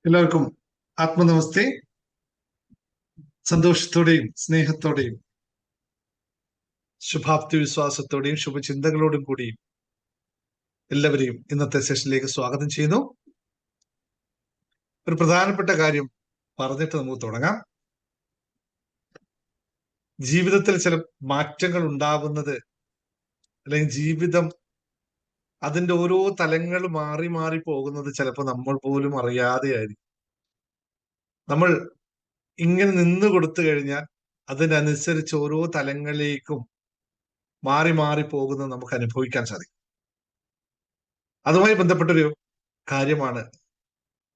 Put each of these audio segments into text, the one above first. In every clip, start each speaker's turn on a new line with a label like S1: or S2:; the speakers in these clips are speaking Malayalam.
S1: എല്ലാവർക്കും ആത്മനമസ്തേ. സന്തോഷത്തോടെയും സ്നേഹത്തോടെയും ശുഭാപ്തി വിശ്വാസത്തോടെയും ശുഭചിന്തകളോടും കൂടിയും എല്ലാവരെയും ഇന്നത്തെ സെഷനിലേക്ക് സ്വാഗതം ചെയ്യുന്നു. ഒരു പ്രധാനപ്പെട്ട കാര്യം പറഞ്ഞിട്ട് നമുക്ക് തുടങ്ങാം. ജീവിതത്തിൽ ചില മാറ്റങ്ങൾ ഉണ്ടാവുന്നത്, അല്ലെങ്കിൽ ജീവിതം അതിന്റെ ഓരോ തലങ്ങൾ മാറി മാറി പോകുന്നത് ചിലപ്പോൾ നമ്മൾ പോലും അറിയാതെ ആയിരിക്കും. നമ്മൾ ഇങ്ങനെ നിന്ന് കൊടുത്തു കഴിഞ്ഞാൽ അതിനനുസരിച്ച് ഓരോ തലങ്ങളിലേക്കും മാറി മാറി പോകുന്നത് നമുക്ക് അനുഭവിക്കാൻ സാധിക്കും. അതുമായി ബന്ധപ്പെട്ടൊരു കാര്യമാണ്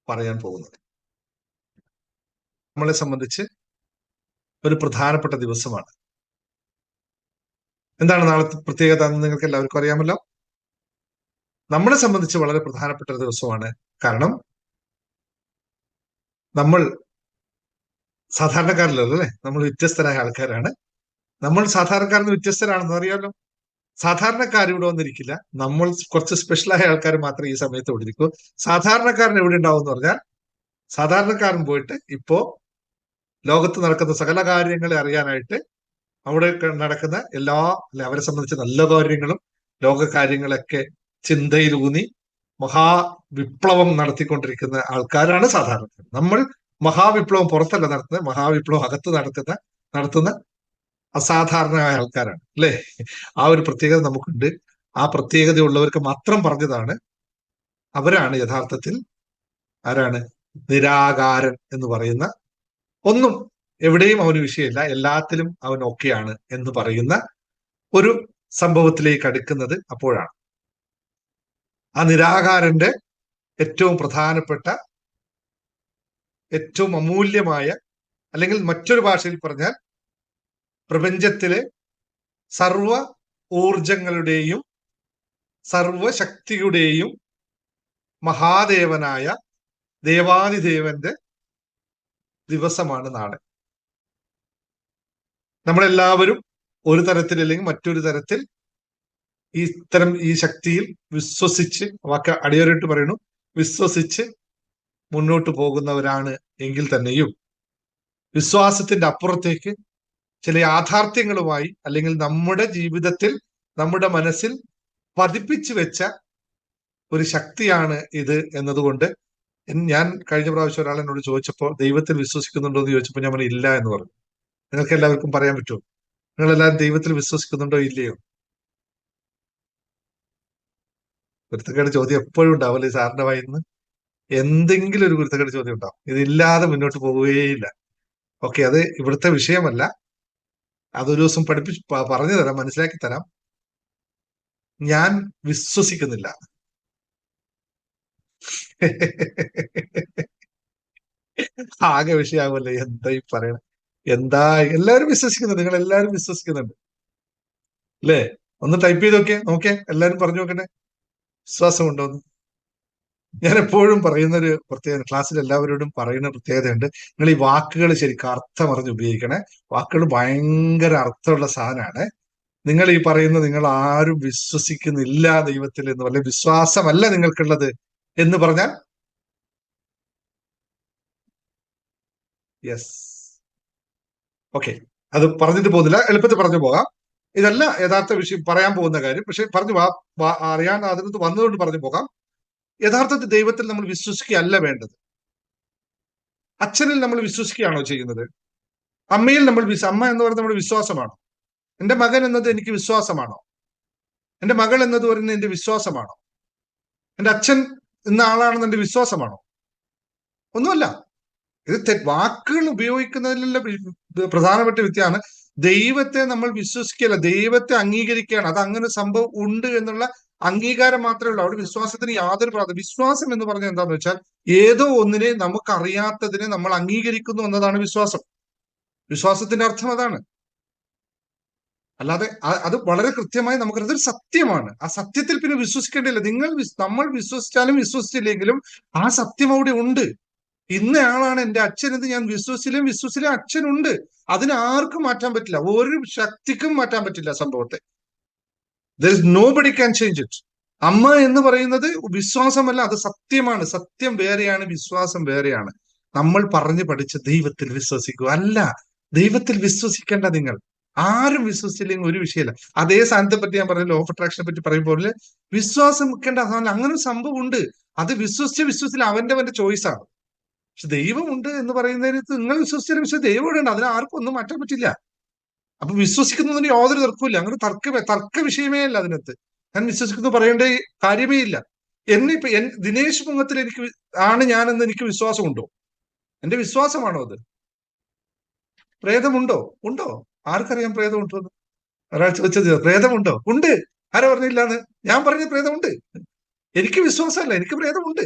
S1: പറയാൻ പോകുന്നത്. നമ്മളെ സംബന്ധിച്ച് ഒരു പ്രധാനപ്പെട്ട ദിവസമാണ്. എന്താണ് നാളത്തെ പ്രത്യേകത എന്ന് നിങ്ങൾക്ക് എല്ലാവർക്കും അറിയാമല്ലോ. നമ്മളെ സംബന്ധിച്ച് വളരെ പ്രധാനപ്പെട്ട ഒരു ദിവസമാണ്. കാരണം നമ്മൾ സാധാരണക്കാരിലല്ല, അല്ലേ? നമ്മൾ വ്യത്യസ്തരായ ആൾക്കാരാണ്. നമ്മൾ സാധാരണക്കാരിൽ നിന്ന് വ്യത്യസ്തരാണെന്ന് അറിയാമല്ലോ. സാധാരണക്കാർ ഇവിടെ വന്നിരിക്കില്ല. നമ്മൾ കുറച്ച് സ്പെഷ്യലായ ആൾക്കാർ മാത്രമേ ഈ സമയത്ത് ഇവിടെ ഇരിക്കൂ. സാധാരണക്കാരൻ എവിടെ ഉണ്ടാവും എന്ന് പറഞ്ഞാൽ, സാധാരണക്കാരൻ പോയിട്ട് ഇപ്പോ ലോകത്ത് നടക്കുന്ന സകല കാര്യങ്ങളെ അറിയാനായിട്ട് അവിടെ നടക്കുന്ന അവരെ സംബന്ധിച്ച് നല്ല കാര്യങ്ങളും ലോക കാര്യങ്ങളൊക്കെ ചിന്തയിലൂന്നി മഹാവിപ്ലവം നടത്തിക്കൊണ്ടിരിക്കുന്ന ആൾക്കാരാണ് സാധാരണക്കാർ. നമ്മൾ മഹാവിപ്ലവം പുറത്തല്ല നടത്തുന്നത്, മഹാവിപ്ലവം അകത്ത് നടത്തുന്ന അസാധാരണമായ ആൾക്കാരാണ്, അല്ലേ? ആ ഒരു പ്രത്യേകത നമുക്കുണ്ട്. ആ പ്രത്യേകതയുള്ളവർക്ക് മാത്രം പറഞ്ഞതാണ്. അവരാണ് യഥാർത്ഥത്തിൽ ആരാണ്? നിരാകാരൻ എന്ന് പറയുന്ന, ഒന്നും എവിടെയും അവന് വിഷയമില്ല, എല്ലാത്തിലും അവൻ ഒക്കെയാണ് എന്ന് പറയുന്ന ഒരു സംഭവത്തിലേക്ക് അടുക്കുന്നത് അപ്പോഴാണ്. ആ നിരാകാരന്റെ ഏറ്റവും പ്രധാനപ്പെട്ട, ഏറ്റവും അമൂല്യമായ, അല്ലെങ്കിൽ മറ്റൊരു ഭാഷയിൽ പറഞ്ഞാൽ പ്രപഞ്ചത്തിലെ സർവ ഊർജങ്ങളുടെയും സർവശക്തിയുടെയും മഹാദേവനായ ദേവാദിദേവന്റെ ദിവസമാണ് നാളെ. നമ്മളെല്ലാവരും ഒരു തരത്തിൽ അല്ലെങ്കിൽ മറ്റൊരു തരത്തിൽ ഈ ശക്തിയിൽ വിശ്വസിച്ച്, വാക്ക് അടിയോരിട്ട് പറയുന്നു, വിശ്വസിച്ച് മുന്നോട്ട് പോകുന്നവരാണ്. എങ്കിൽ തന്നെയും വിശ്വാസത്തിന്റെ അപ്പുറത്തേക്ക് ചില യാഥാർത്ഥ്യങ്ങളുമായി, അല്ലെങ്കിൽ നമ്മുടെ ജീവിതത്തിൽ നമ്മുടെ മനസ്സിൽ പതിപ്പിച്ചു വെച്ച ഒരു ശക്തിയാണ് ഇത് എന്നതുകൊണ്ട്, ഞാൻ കഴിഞ്ഞ പ്രാവശ്യം ഒരാൾ എന്നോട് ചോദിച്ചപ്പോൾ ദൈവത്തിൽ വിശ്വസിക്കുന്നുണ്ടോ എന്ന് ചോദിച്ചപ്പോൾ ഞാൻ ഇല്ല എന്ന് പറഞ്ഞു. നിങ്ങൾക്ക് എല്ലാവർക്കും പറയാൻ പറ്റുമോ? നിങ്ങളെല്ലാവരും ദൈവത്തിൽ വിശ്വസിക്കുന്നുണ്ടോ ഇല്ലയോ? കുരുത്തക്കേട് ചോദ്യം എപ്പോഴും ഉണ്ടാവില്ലേ സാറിന്റെ വായിന്ന്? എന്തെങ്കിലും ഒരു കുരുത്തക്കേട് ചോദ്യം ഉണ്ടാവും. ഇതില്ലാതെ മുന്നോട്ട് പോവുകയില്ല. ഓക്കെ, അത് ഇവിടുത്തെ വിഷയമല്ല. അതൊരു ദിവസം പറഞ്ഞു തരാം, മനസ്സിലാക്കി തരാം. ഞാൻ വിശ്വസിക്കുന്നില്ല. ആകെ വിഷയാവല്ലേ, എന്താ ഈ പറയണ? എന്താ എല്ലാവരും വിശ്വസിക്കുന്നുണ്ട്, നിങ്ങൾ എല്ലാവരും വിശ്വസിക്കുന്നുണ്ട് അല്ലേ? ഒന്ന് ടൈപ്പ് ചെയ്ത് നോക്കിയേ, എല്ലാവരും പറഞ്ഞു നോക്കട്ടെ, വിശ്വാസം ഉണ്ടോന്ന്. ഞാൻ എപ്പോഴും പറയുന്ന ഒരു പ്രത്യേകത, ക്ലാസ്സിൽ എല്ലാവരോടും പറയുന്ന പ്രത്യേകതയുണ്ട്. നിങ്ങൾ ഈ വാക്കുകൾ ശരിക്കും അർത്ഥം അറിഞ്ഞ് ഉപയോഗിക്കണേ. വാക്കുകൾ ഭയങ്കര അർത്ഥമുള്ള സാധനമാണ്. നിങ്ങൾ ഈ പറയുന്ന, നിങ്ങൾ ആരും വിശ്വസിക്കുന്നില്ല ദൈവത്തിൽ എന്ന് പറഞ്ഞാൽ, വിശ്വാസമല്ല നിങ്ങൾക്കുള്ളത് എന്ന് പറഞ്ഞാൽ, യെസ്, ഓക്കെ, അത് പറഞ്ഞിട്ട് പോകുന്നില്ല, എളുപ്പത്തിൽ പറഞ്ഞു പോകാം. ഇതല്ല യഥാർത്ഥ വിഷയം പറയാൻ പോകുന്ന കാര്യം, പക്ഷെ പറഞ്ഞു അറിയാൻ അതിനകത്ത് വന്നതുകൊണ്ട് പറഞ്ഞു പോകാം. യഥാർത്ഥത്തിൽ ദൈവത്തിൽ നമ്മൾ വിശ്വസിക്കുകയല്ല വേണ്ടത്. അച്ഛനിൽ നമ്മൾ വിശ്വസിക്കുകയാണോ ചെയ്യുന്നത്? അമ്മയിൽ അമ്മ എന്ന് പറയുന്നത് നമ്മുടെ വിശ്വാസമാണോ? എന്റെ മകൻ എന്നത് എനിക്ക് വിശ്വാസമാണോ? എന്റെ മകൾ എന്നത് പറയുന്നത് എന്റെ വിശ്വാസമാണോ? എന്റെ അച്ഛൻ എന്ന ആളാണെന്ന് എന്റെ വിശ്വാസമാണോ? ഒന്നുമല്ല. ഇത് വാക്കുകൾ ഉപയോഗിക്കുന്നതിലുള്ള പ്രധാനപ്പെട്ട വ്യത്യാസമാണ്. ദൈവത്തെ നമ്മൾ വിശ്വസിക്കുകയല്ല, ദൈവത്തെ അംഗീകരിക്കുകയാണ്. അത് അങ്ങനെ സംഭവം ഉണ്ട് എന്നുള്ള അംഗീകാരം മാത്രമേ ഉള്ളൂ. അവിടെ വിശ്വാസത്തിന് യാതൊരു വിശ്വാസം എന്ന് പറഞ്ഞാൽ എന്താന്ന് വെച്ചാൽ, ഏതോ ഒന്നിനെ നമുക്കറിയാത്തതിനെ നമ്മൾ അംഗീകരിക്കുന്നു എന്നതാണ് വിശ്വാസം. വിശ്വാസത്തിന്റെ അർത്ഥം അതാണ്. അല്ലാതെ അത് വളരെ കൃത്യമായി നമുക്കതൊരു സത്യമാണ്. ആ സത്യത്തിൽ പിന്നെ വിശ്വസിക്കേണ്ടില്ല. നമ്മൾ വിശ്വസിച്ചാലും വിശ്വസിച്ചില്ലെങ്കിലും ആ സത്യം അവിടെ ഉണ്ട്. ഇന്നയാളാണ് എന്റെ അച്ഛൻ എന്ന് ഞാൻ വിശ്വസിച്ചില്ലേ അച്ഛനുണ്ട്. അതിന് ആർക്കും മാറ്റാൻ പറ്റില്ല, ഒരു ശക്തിക്കും മാറ്റാൻ പറ്റില്ല സംഭവത്തെ. There is nobody can change it. അമ്മ എന്ന് പറയുന്നത് വിശ്വാസമല്ല, അത് സത്യമാണ്. സത്യം വേറെയാണ്, വിശ്വാസം വേറെയാണ്. നമ്മൾ പറഞ്ഞു പഠിച്ച ദൈവത്തിൽ വിശ്വസിക്കുക അല്ല. ദൈവത്തിൽ വിശ്വസിക്കേണ്ട നിങ്ങൾ ആരും വിശ്വസിച്ചില്ലെങ്കിൽ ഒരു വിഷയമല്ല. അതേ സ്ഥാനത്തെ പറ്റി ഞാൻ പറഞ്ഞ ലോ ഓഫ് അട്രാക്ഷനെ പറ്റി പറയുമ്പോൾ വിശ്വാസം വെക്കേണ്ട സാധനം അങ്ങനെ ഒരു സംഭവം ഉണ്ട്. അത് വിശ്വസിച്ചില്ല അവന്റെ ചോയ്സാണ്. പക്ഷെ ദൈവമുണ്ട് എന്ന് പറയുന്നതിന് നിങ്ങൾ വിശ്വസിച്ചാലും ദൈവം ഇവിടെ ഉണ്ട്. അതിന് ആർക്കും ഒന്നും മാറ്റാൻ പറ്റില്ല. അപ്പൊ വിശ്വസിക്കുന്നതിന് യാതൊരു തർക്കമില്ല. അങ്ങനെ തർക്ക വിഷയമേ അല്ല അതിനകത്ത്. ഞാൻ വിശ്വസിക്കുന്നു പറയേണ്ട കാര്യമേ ഇല്ല. ഇപ്പൊ ദിനേശ് മുഖത്തിൽ എനിക്ക് ആണ് ഞാനെന്ന് എനിക്ക് വിശ്വാസമുണ്ടോ? എന്റെ വിശ്വാസമാണോ അത്? പ്രേതമുണ്ടോ? ഉണ്ടോ? ആർക്കറിയാം പ്രേതമുണ്ടോ എന്ന്? ഒരാൾ ചോദിച്ചത് പ്രേതമുണ്ടോ? ഉണ്ട്. ആരാ പറഞ്ഞില്ലാന്ന്? ഞാൻ പറഞ്ഞ പ്രേതമുണ്ട്. എനിക്ക് വിശ്വാസമല്ല, എനിക്ക് പ്രേതമുണ്ട്.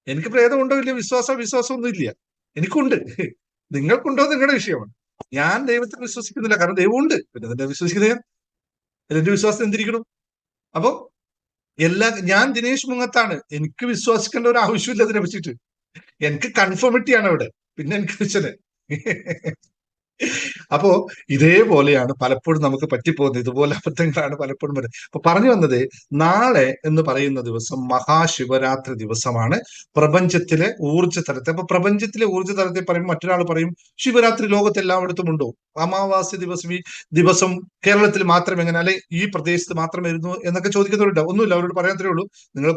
S1: എനിക്ക് പ്രേതമുണ്ടോ ഇല്ല, വിശ്വാസമൊന്നും ഇല്ല. എനിക്കുണ്ട്. നിങ്ങൾക്കുണ്ടോ നിങ്ങളുടെ വിഷയമാണ്. ഞാൻ ദൈവത്തിൽ വിശ്വസിക്കുന്നില്ല, കാരണം ദൈവമുണ്ട്. പിന്നെ നിന്റെ വിശ്വസിക്കുന്നത് എന്റെ വിശ്വാസം എന്തിരിക്കണം? അപ്പൊ ഞാൻ ദിനേശ് മുങ്ങത്താണ്. എനിക്ക് വിശ്വസിക്കേണ്ട ഒരു ആവശ്യമില്ല അതിനെ പറ്റിയിട്ട്. എനിക്ക് കൺഫേമിറ്റിയാണ് അവിടെ. പിന്നെ എനിക്ക് വിശ്വനെ അപ്പോ ഇതേപോലെയാണ് പലപ്പോഴും നമുക്ക് പറ്റിപ്പോകുന്നത്. ഇതുപോലെ അബദ്ധങ്ങളാണ് പലപ്പോഴും വരുന്നത്. അപ്പൊ പറഞ്ഞു വന്നത്, നാളെ എന്ന് പറയുന്ന ദിവസം മഹാശിവരാത്രി ദിവസമാണ്. പ്രപഞ്ചത്തിലെ ഊർജ്ജതലത്തെ, അപ്പൊ പ്രപഞ്ചത്തിലെ ഊർജ്ജതലത്തെ പറയുമ്പോൾ മറ്റൊരാൾ പറയും ശിവരാത്രി ലോകത്ത് എല്ലായിടത്തും ഉണ്ടോ? അമാവാസ്യ ദിവസം ഈ ദിവസം കേരളത്തിൽ മാത്രം എങ്ങനെ, അല്ലെ ഈ പ്രദേശത്ത് മാത്രം വരുന്നു എന്നൊക്കെ ചോദിക്കുന്നവരുണ്ട്. ഒന്നുമില്ല, അവരോട് പറയാത്തേ ഉള്ളൂ, നിങ്ങൾ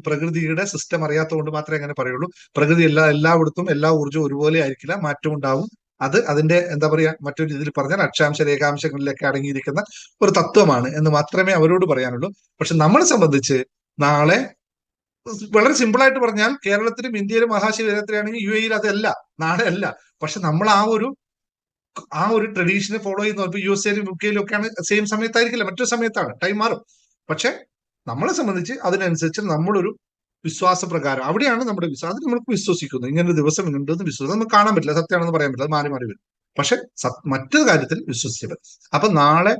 S1: പ്രകൃതിയുടെ സിസ്റ്റം അറിയാത്തതുകൊണ്ട് മാത്രമേ അങ്ങനെ പറയുള്ളൂ. പ്രകൃതി എല്ലായിടത്തും എല്ലാ ഊർജ്ജവും ഒരുപോലെ ആയിരിക്കില്ല, മാറ്റം ഉണ്ടാവും. അത് അതിന്റെ എന്താ പറയാ, മറ്റൊരു രീതിയിൽ പറഞ്ഞാൽ അക്ഷാംശ രേഖാംശങ്ങളിലൊക്കെ അടങ്ങിയിരിക്കുന്ന ഒരു തത്വമാണ് എന്ന് മാത്രമേ അവരോട് പറയാനുള്ളൂ. പക്ഷെ നമ്മളെ സംബന്ധിച്ച് നാളെ വളരെ സിമ്പിൾ ആയിട്ട് പറഞ്ഞാൽ കേരളത്തിലും ഇന്ത്യയിലും മഹാശിവരാത്രി ആണെങ്കിൽ UAE അതല്ല, നാളെ അല്ല. പക്ഷെ നമ്മൾ ആ ഒരു ട്രഡീഷനെ ഫോളോ ചെയ്യുന്ന, ഇപ്പൊ USA-ലും UK-ലും ഒക്കെയാണ് സെയിം സമയത്തായിരിക്കില്ല, മറ്റൊരു സമയത്താണ്, ടൈം മാറും. പക്ഷെ നമ്മളെ സംബന്ധിച്ച് അതിനനുസരിച്ച് നമ്മളൊരു വിശ്വാസപ്രകാരം അവിടെയാണ് നമ്മുടെ വിശ്വാസം. അത് നമ്മൾക്ക് വിശ്വസിക്കുന്നു, ഇങ്ങനൊരു ദിവസം ഉണ്ടെന്ന് വിശ്വസിക്കും. നമുക്ക് കാണാൻ പറ്റില്ല, സത്യമാണെന്ന് പറയാൻ പറ്റില്ല, അത് മാറി മാറി വരും. പക്ഷെ മറ്റൊരു കാര്യത്തിൽ വിശ്വസിച്ചേ പറ്റും. അപ്പൊ നാളെ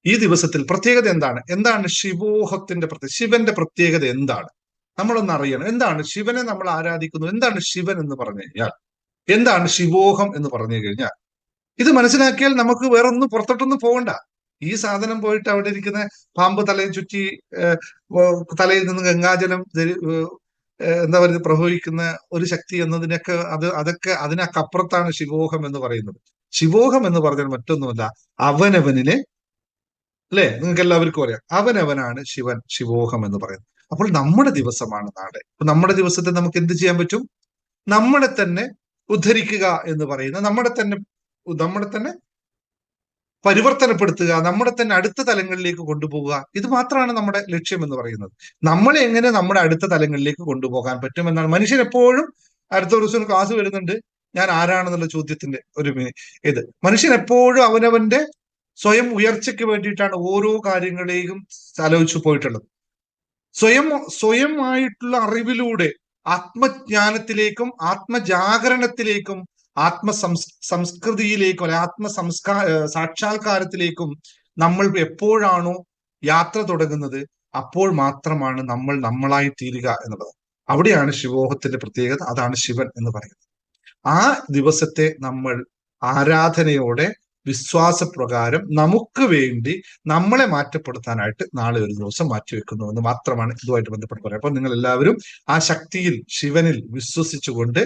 S1: ഈ ദിവസത്തിൽ പ്രത്യേകത എന്താണ് ശിവോഹത്തിന്റെ പ്രത്യേകത, ശിവന്റെ പ്രത്യേകത എന്താണ് നമ്മളൊന്ന് അറിയണം. എന്താണ് ശിവനെ നമ്മൾ ആരാധിക്കുന്നു? എന്താണ് ശിവൻ എന്ന് പറഞ്ഞു കഴിഞ്ഞാൽ, എന്താണ് ശിവോഹം എന്ന് പറഞ്ഞു കഴിഞ്ഞാൽ, ഇത് മനസ്സിലാക്കിയാൽ നമുക്ക് വേറൊന്നും പുറത്തോട്ടൊന്നും പോകണ്ട. ഈ സാധനം പോയിട്ട് അവിടെ ഇരിക്കുന്ന പാമ്പ് തലയിൽ ചുറ്റി തലയിൽ നിന്ന് ഗംഗാജലം എന്താ പറയുക പ്രവഹിക്കുന്ന ഒരു ശക്തി എന്നതിനൊക്കെ അതൊക്കെ അതിനൊക്കെ അപ്പുറത്താണ് ശിവോഹം എന്ന് പറയുന്നത്. ശിവോഹം എന്ന് പറഞ്ഞാൽ മറ്റൊന്നുമല്ല, അവനവനിലെ, അല്ലെ, നിങ്ങൾക്ക് എല്ലാവർക്കും അറിയാം, അവനവനാണ് ശിവൻ, ശിവോഹം എന്ന് പറയുന്നത്. അപ്പോൾ നമ്മുടെ ദിവസമാണ് നാളെ. അപ്പൊ നമ്മുടെ ദിവസത്തെ നമുക്ക് എന്ത് ചെയ്യാൻ പറ്റും? നമ്മളെ തന്നെ ഉദ്ധരിക്കുക എന്ന് പറയുന്ന, നമ്മളെ തന്നെ പരിവർത്തനപ്പെടുത്തുക, നമ്മളെ തന്നെ അടുത്ത തലങ്ങളിലേക്ക് കൊണ്ടുപോകുക. ഇത് മാത്രമാണ് നമ്മുടെ ലക്ഷ്യം എന്ന് പറയുന്നത്. നമ്മളെ എങ്ങനെ നമ്മുടെ അടുത്ത തലങ്ങളിലേക്ക് കൊണ്ടുപോകാൻ പറ്റും എന്നാണ്. മനുഷ്യൻ എപ്പോഴും അടുത്ത ദിവസം ക്ലാസ് വരുന്നുണ്ട്, ഞാൻ ആരാണെന്നുള്ള ചോദ്യത്തിന്റെ ഒരു ഇത്. മനുഷ്യൻ എപ്പോഴും അവനവന്റെ സ്വയം ഉയർച്ചയ്ക്ക് വേണ്ടിയിട്ടാണ് ഓരോ കാര്യങ്ങളെയും ആലോചിച്ചു പോയിട്ടുള്ളത്. സ്വയമായിട്ടുള്ള അറിവിലൂടെ ആത്മജ്ഞാനത്തിലേക്കും ആത്മജാഗരണത്തിലേക്കും സംസ്കൃതിയിലേക്കും അല്ലെ സാക്ഷാത്കാരത്തിലേക്കും നമ്മൾ എപ്പോഴാണോ യാത്ര തുടങ്ങുന്നത്, അപ്പോൾ മാത്രമാണ് നമ്മൾ നമ്മളായി തീരുക എന്നുള്ളത്. അവിടെയാണ് ശിവോഹത്തിന്റെ പ്രത്യേകത. അതാണ് ശിവൻ എന്ന് പറയുന്നത്. ആ ദിവസത്തെ നമ്മൾ ആരാധനയോടെ വിശ്വാസപ്രകാരം നമുക്ക് വേണ്ടി നമ്മളെ മാറ്റപ്പെടുത്താനായിട്ട് നാളെ ഒരു ദിവസം മാറ്റിവെക്കുന്നു എന്ന് മാത്രമാണ് ഇതുമായിട്ട് ബന്ധപ്പെട്ട് പറയാം. അപ്പൊ നിങ്ങൾ എല്ലാവരും ആ ശക്തിയിൽ, ശിവനിൽ വിശ്വസിച്ചുകൊണ്ട്,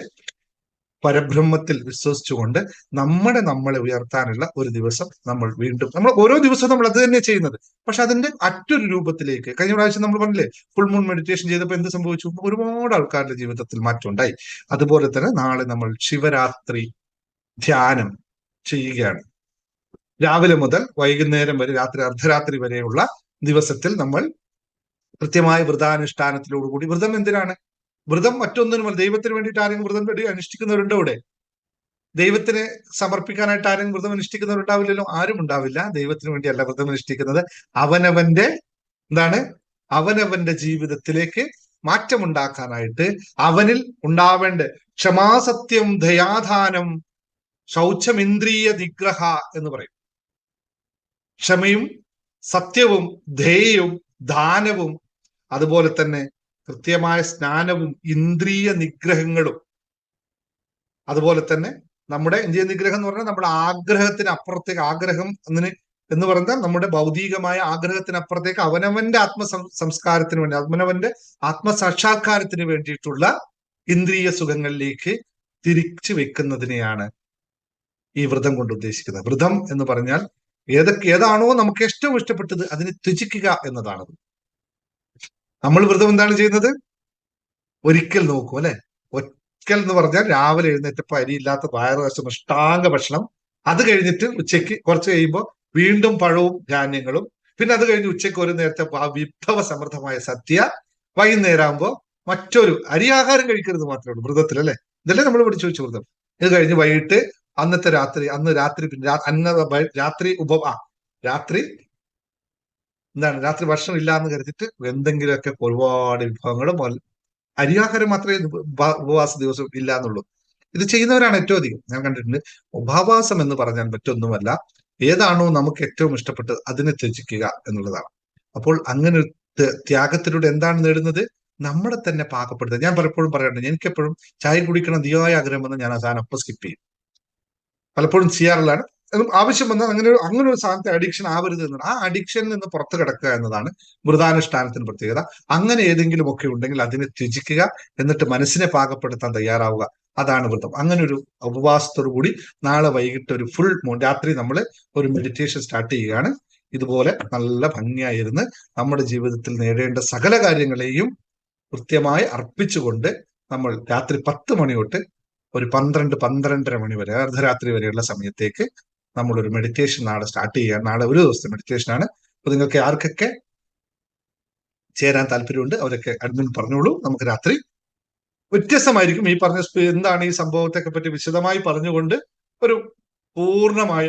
S1: പരബ്രഹ്മത്തിൽ വിശ്വസിച്ചുകൊണ്ട് നമ്മളെ ഉയർത്താനുള്ള ഒരു ദിവസം നമ്മൾ ഓരോ ദിവസവും നമ്മൾ അത് തന്നെ ചെയ്യുന്നത്. പക്ഷെ അതിന്റെ മറ്റൊരു രൂപത്തിലേക്ക്, കഴിഞ്ഞ പ്രാവശ്യം നമ്മൾ പറഞ്ഞില്ലേ, ഫുൾ മൂൺ മെഡിറ്റേഷൻ ചെയ്തപ്പോൾ എന്ത് സംഭവിച്ചു? ഒരുപാട് ആൾക്കാരുടെ ജീവിതത്തിൽ മാറ്റം ഉണ്ടായി. അതുപോലെ തന്നെ നാളെ നമ്മൾ ശിവരാത്രി ധ്യാനം ചെയ്യുകയാണ്. രാവിലെ മുതൽ വൈകുന്നേരം വരെ, രാത്രി അർദ്ധരാത്രി വരെയുള്ള ദിവസത്തിൽ നമ്മൾ കൃത്യമായ വ്രതാനുഷ്ഠാനത്തിലോടുകൂടി, വ്രതം എന്തിനാണ്? വ്രതം മറ്റൊന്നിനുമല്ല, ദൈവത്തിന് വേണ്ടിയിട്ട് ആരെങ്കിലും വ്രതം വേണ്ടി അനുഷ്ഠിക്കുന്നവരുണ്ടോ ഇവിടെ? ദൈവത്തിന് സമർപ്പിക്കാനായിട്ട് ആരെങ്കിലും വ്രതം അനുഷ്ഠിക്കുന്നവരുണ്ടാവില്ലല്ലോ, ആരും ഉണ്ടാവില്ല. ദൈവത്തിന് വേണ്ടിയല്ല വ്രതം അനുഷ്ഠിക്കുന്നത്, അവനവന്റെ ജീവിതത്തിലേക്ക് മാറ്റമുണ്ടാക്കാനായിട്ട്, അവനിൽ ഉണ്ടാവേണ്ട ക്ഷമാസത്യം ദയാദാനം ശൗചമിന്ദ്രിയ നിഗ്രഹ എന്ന് പറയും. ക്ഷമയും സത്യവും ദയയും ദാനവും അതുപോലെ തന്നെ കൃത്യമായ സ്നാനവും ഇന്ദ്രിയ നിഗ്രഹങ്ങളും, അതുപോലെ തന്നെ നമ്മുടെ ഇന്ദ്രിയ നിഗ്രഹം എന്ന് പറഞ്ഞാൽ നമ്മുടെ ആഗ്രഹത്തിന് അപ്പുറത്തേക്ക്, ആഗ്രഹം അതിന് എന്ന് പറഞ്ഞാൽ നമ്മുടെ ഭൗതികമായ ആഗ്രഹത്തിനപ്പുറത്തേക്ക് അവനവന്റെ സംസ്കാരത്തിന് വേണ്ടി, അവനവന്റെ ആത്മസാക്ഷാത്കാരത്തിന് വേണ്ടിയിട്ടുള്ള ഇന്ദ്രിയ സുഖങ്ങളിലേക്ക് തിരിച്ചു വെക്കുന്നതിനെയാണ് ഈ വ്രതം കൊണ്ട് ഉദ്ദേശിക്കുന്നത്. വ്രതം എന്ന് പറഞ്ഞാൽ ഏതാണോ നമുക്ക് ഏറ്റവും ഇഷ്ടപ്പെട്ടത് അതിനെ ത്യജിക്കുക എന്നതാണ്. നമ്മൾ വ്രതം എന്താണ് ചെയ്യുന്നത്? ഒരിക്കൽ നോക്കൂ അല്ലെ. ഒരിക്കൽ എന്ന് പറഞ്ഞാൽ രാവിലെ എഴുന്നേറ്റപ്പോ അരിയില്ലാത്ത വയറുവശം ഇഷ്ടാംഗ ഭക്ഷണം, അത് കഴിഞ്ഞിട്ട് ഉച്ചയ്ക്ക് കുറച്ച് കഴിയുമ്പോൾ വീണ്ടും പഴവും ധാന്യങ്ങളും, പിന്നെ അത് കഴിഞ്ഞ് ഉച്ചയ്ക്ക് ഒരു നേരത്തെ വിഭവ സമൃദ്ധമായ സദ്യ, വൈകുന്നേരം ആകുമ്പോൾ മറ്റൊരു അരിയാഹാരം കഴിക്കരുത് മാത്രമേ ഉള്ളൂ വ്രതത്തിൽ അല്ലെ. ഇതല്ലേ നമ്മൾ പഠിച്ചു വെച്ച വ്രതം. ഇത് കഴിഞ്ഞ് വൈകിട്ട് അന്ന് രാത്രി രാത്രി ഭക്ഷണം ഇല്ലാന്ന് കരുതിട്ട് എന്തെങ്കിലുമൊക്കെ ഒരുപാട് വിഭവങ്ങളും, അരിയാഹാരം മാത്രമേ ഉപവാസ ദിവസം ഇല്ല എന്നുള്ളൂ. ഇത് ചെയ്യുന്നവരാണ് ഏറ്റവും അധികം ഞാൻ കണ്ടിട്ടുണ്ട്. ഉപവാസം എന്ന് പറഞ്ഞാൽ മറ്റൊന്നുമല്ല, ഏതാണോ നമുക്ക് ഏറ്റവും ഇഷ്ടപ്പെട്ടത് അതിനെ ത്യജിക്കുക എന്നുള്ളതാണ്. അപ്പോൾ അങ്ങനെ ത്യാഗത്തിലൂടെ എന്താണ് നേടുന്നത്? നമ്മളെ തന്നെ പാകപ്പെടുത്തുക. ഞാൻ പലപ്പോഴും പറയാറുണ്ട്, എനിക്കെപ്പോഴും ചായ കുടിക്കണം അതിയായ ആഗ്രഹം വന്ന് ഞാൻ ആ സാധനം അപ്പം സ്കിപ്പ് ചെയ്യും. പലപ്പോഴും ചെയ്യാറുള്ളതാണ്. ആവശ്യം വന്നാൽ അങ്ങനെ ഒരു സാധനത്തെ അഡിക്ഷൻ ആവരുത് എന്നാണ്. ആ അഡിക്ഷനിൽ നിന്ന് പുറത്തു കിടക്കുക എന്നതാണ് വ്രതാനുഷ്ഠാനത്തിന് പ്രത്യേകത. അങ്ങനെ ഏതെങ്കിലും ഒക്കെ ഉണ്ടെങ്കിൽ അതിനെ ത്യജിക്കുക, എന്നിട്ട് മനസ്സിനെ പാകപ്പെടുത്താൻ തയ്യാറാവുക. അതാണ് വ്രതം. അങ്ങനെ ഒരു ഉപവാസത്തോടു കൂടി നാളെ വൈകിട്ട് ഒരു ഫുൾ മൂൺ രാത്രി നമ്മൾ ഒരു മെഡിറ്റേഷൻ സ്റ്റാർട്ട് ചെയ്യുകയാണ്. ഇതുപോലെ നല്ല ഭംഗിയായിരുന്ന് നമ്മുടെ ജീവിതത്തിൽ നേടേണ്ട സകല കാര്യങ്ങളെയും കൃത്യമായി അർപ്പിച്ചുകൊണ്ട് നമ്മൾ രാത്രി 10 മണി തൊട്ട് ഒരു 12-12:30 മണി വരെ, അർദ്ധരാത്രി വരെയുള്ള സമയത്തേക്ക് നമ്മളൊരു മെഡിറ്റേഷൻ നാളെ സ്റ്റാർട്ട് ചെയ്യുക. നാളെ ഒരു ദിവസത്തെ മെഡിറ്റേഷൻ ആണ്. അപ്പൊ നിങ്ങൾക്ക് ആർക്കൊക്കെ ചേരാൻ താല്പര്യമുണ്ട് അവരൊക്കെ അഡ്മിൻ പറഞ്ഞോളൂ. നമുക്ക് രാത്രി വ്യത്യസ്തമായിരിക്കും. ഈ പറഞ്ഞ എന്താണ് ഈ സംഭവത്തെ പറ്റി വിശദമായി പറഞ്ഞുകൊണ്ട് ഒരു പൂർണ്ണമായ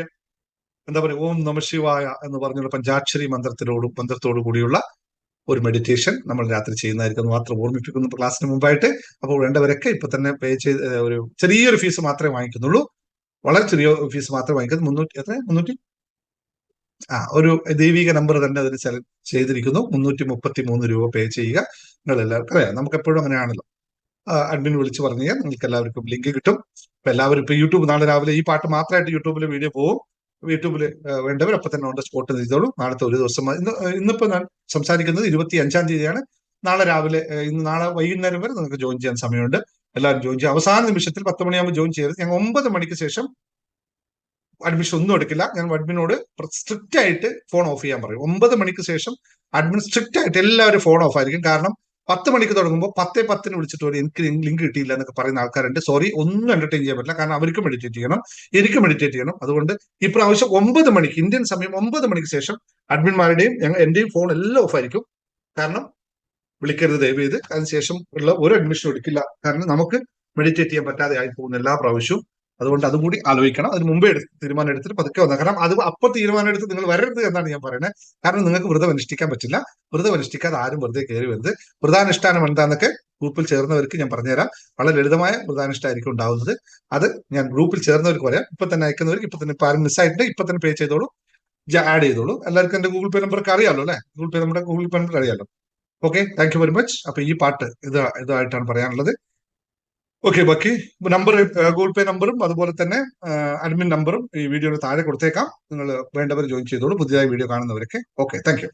S1: എന്താ പറയുക, ഓം നമഃ ശിവായ എന്ന് പറഞ്ഞുള്ള പഞ്ചാക്ഷരി മന്ത്രത്തോടു കൂടിയുള്ള ഒരു മെഡിറ്റേഷൻ നമ്മൾ രാത്രി ചെയ്യുന്നതായിരിക്കും മാത്രം ഓർമ്മിപ്പിക്കുന്നു ക്ലാസ്സിന് മുമ്പായിട്ട്. അപ്പോൾ വേണ്ടവരൊക്കെ ഇപ്പൊ തന്നെ പേ ചെയ്ത് ഒരു ചെറിയൊരു ഫീസ് മാത്രമേ വാങ്ങിക്കുന്നുള്ളൂ. വളരെ ചെറിയ ഫീസ് മാത്രമേ വാങ്ങിക്കുന്നു. 300 ഒരു ദൈവിക നമ്പർ തന്നെ അതിന് ചെയ്തിരിക്കുന്നു. 333 രൂപ പേ ചെയ്യുക. നിങ്ങൾ എല്ലാവർക്കും അറിയാം, നമുക്ക് എപ്പോഴും അങ്ങനെയാണല്ലോ. അഡ്മിൻ വിളിച്ച് പറഞ്ഞു കഴിഞ്ഞാൽ നിങ്ങൾക്ക് എല്ലാവർക്കും ലിങ്ക് കിട്ടും. ഇപ്പൊ എല്ലാവരും ഇപ്പൊ യൂട്യൂബ് നാളെ രാവിലെ ഈ പാട്ട് മാത്രമായിട്ട് യൂട്യൂബിൽ വീഡിയോ പോകും. യൂട്യൂബിൽ വേണ്ടവർ അപ്പൊ തന്നെ ഓൺ ദ സ്പോട്ട് ചെയ്തോളൂ. നാളത്തെ ഒരു ദിവസം ഇന്നിപ്പോ ഞാൻ സംസാരിക്കുന്നത് 25-ാം തീയതിയാണ്. നാളെ വൈകുന്നേരം വരെ നിങ്ങൾക്ക് ജോയിൻ ചെയ്യാൻ സമയമുണ്ട്. എല്ലാവരും ജോയിൻ ചെയ്യുക. അവസാന നിമിഷത്തിൽ 10 മണിയാകുമ്പോൾ ജോയിൻ ചെയ്യരുത്. ഞങ്ങൾ 9 മണിക്ക് ശേഷം അഡ്മിഷൻ ഒന്നും എടുക്കില്ല. ഞാൻ അഡ്മിനോട് സ്ട്രിക്റ്റ് ആയിട്ട് ഫോൺ ഓഫ് ചെയ്യാൻ പറയും. 9 മണിക്ക് ശേഷം അഡ്മിൻ സ്ട്രിക്റ്റ് ആയിട്ട് എല്ലാവരും ഫോൺ ഓഫ് ആയിരിക്കും. കാരണം 10 മണിക്ക് തുടങ്ങുമ്പോൾ 10:10 വിളിച്ചിട്ട് വരും എനിക്ക് ലിങ്ക് കിട്ടിയില്ല എന്നൊക്കെ പറയുന്ന ആൾക്കാരുണ്ട്. സോറി, ഒന്നും എന്റർടൈൻ ചെയ്യാൻ പറ്റില്ല. കാരണം അവർക്ക് മെഡിറ്റേറ്റ് ചെയ്യണം, എനിക്ക് മെഡിറ്റേറ്റ് ചെയ്യണം. അതുകൊണ്ട് ഇപ്രാവശ്യം 9 മണിക്ക് ഇന്ത്യൻ സമയം 9 മണിക്ക് ശേഷം അഡ്മിന്മാരുടെയും എന്റെയും ഫോൺ എല്ലാം ഓഫ് ആയിരിക്കും. കാരണം വിളിക്കരുത് ദയവ് ചെയ്ത്. അതിനുശേഷം ഉള്ള ഒരു അഡ്മിഷനും എടുക്കില്ല. കാരണം നമുക്ക് മെഡിറ്റേറ്റ് ചെയ്യാൻ പറ്റാതെ ആയി പോകുന്ന എല്ലാ പ്രാവശ്യവും. അതുകൊണ്ട് അതും കൂടി ആലോചിക്കണം. അതിന് മുമ്പേ തീരുമാനം എടുത്തിട്ട് പതുക്കെ വന്നാൽ. കാരണം അത് അപ്പോൾ തീരുമാനം എടുത്ത് നിങ്ങൾ വരരുത് എന്നാണ് ഞാൻ പറയുന്നത്. കാരണം നിങ്ങൾക്ക് വ്രതം അനുഷ്ഠിക്കാൻ പറ്റില്ല. വ്രതം അനുഷ്ഠിക്കാതെ ആരും വെറുതെ കയറി വരുന്നത്. വ്രതാനുഷ്ഠാനം എന്താന്നൊക്കെ ഗ്രൂപ്പിൽ ചേർന്നവർക്ക് ഞാൻ പറഞ്ഞുതരാം. വളരെ ലളിതമായ വ്രതാനുഷ്ഠാനായിരിക്കും ഉണ്ടാവുന്നത്. അത് ഞാൻ ഗ്രൂപ്പിൽ ചേർന്നവർക്ക് പറയാം. ഇപ്പൊ തന്നെ അയക്കുന്നവർക്ക് ഇപ്പൊ തന്നെ ആരും മിസ്സായിട്ടുണ്ട് ഇപ്പൊ തന്നെ പേ ചെയ്തോളൂ, ആഡ് ചെയ്തോളൂ. എല്ലാവർക്കും എന്റെ ഗൂഗിൾ പേ നമ്പർക്ക് അറിയാലോ അല്ലെ. നമ്മുടെ ഗൂഗിൾ പേ നമ്പർ അറിയാലോ. Okay, thank you very much. അപ്പൊ ഈ പാട്ട് ഇതായിട്ടാണ് പറയാനുള്ളത്. ഓക്കെ, ബാക്കി നമ്പർ ഗൂഗിൾ പേ നമ്പറും അതുപോലെ തന്നെ അഡ്മിൻ നമ്പറും ഈ വീഡിയോയുടെ താഴെ കൊടുത്തേക്കാം. നിങ്ങൾ വേണ്ടവർ ജോയിൻ ചെയ്തോളൂ, പുതിയതായി വീഡിയോ കാണുന്നവരൊക്കെ. Okay, thank U.